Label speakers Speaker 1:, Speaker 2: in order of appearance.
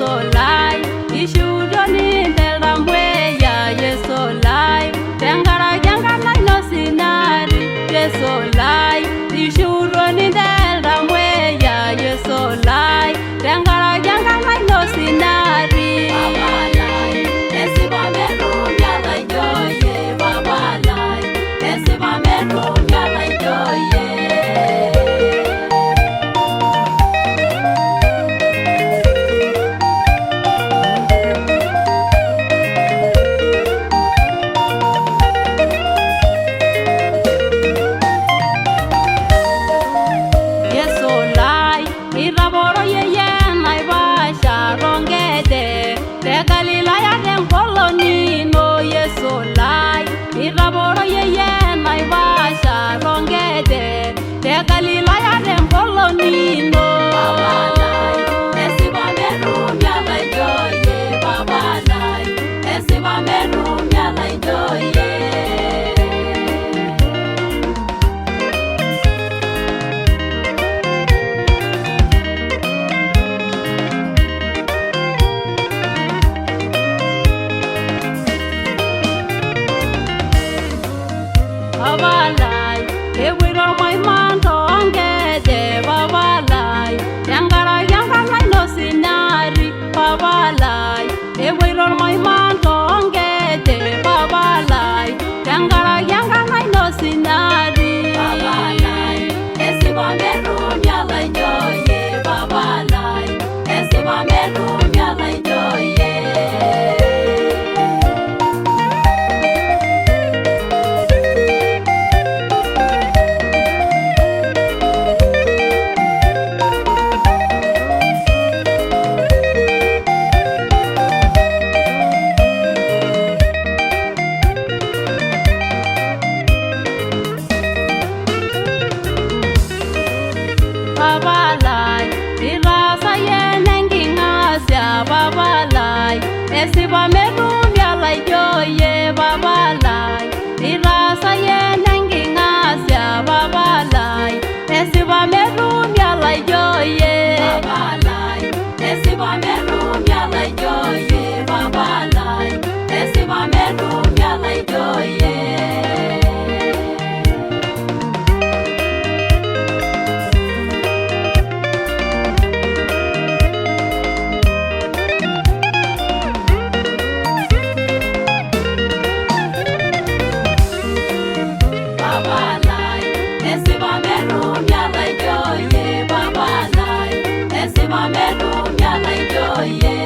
Speaker 1: Yesolai, Ishudoni Delamweya, Yesolai, Tengara Yangana no Sinari, Yesolai, Ishudoni Delamweya, Yesolai, Tengara Yangana no Sinari. Papalai, Esiba Meru Yala Joye, Papalai, Esiba Meru Yala Joye. Iraboro yeye naibasha rongete te Galilaya den koloni no Yesolai. Iraboro yeye naibasha rongete te Galilaya den koloni no. Papalai, esiba meru yala joye. Papalai, esiba meru yala joye. Papalai, ewiro my man tongete. Papalai, yangara no sinari. Papalai, ewiro my man tongete. Papalai, yangara no sinari. Papalai, esiba meru yala joye. Papalai, esiba meru yala joye. Papalai, irasa yenengingasya. Papalai, esiba meru yala joye. Papalai, irasa yenengingasya. Papalai, esiba meru yala joye. Papalai, esiba meru yala joye. Papalai, esiba meru yala joye. Papalai, esiba meru yala joye. Papalai, esiba meru yala joye.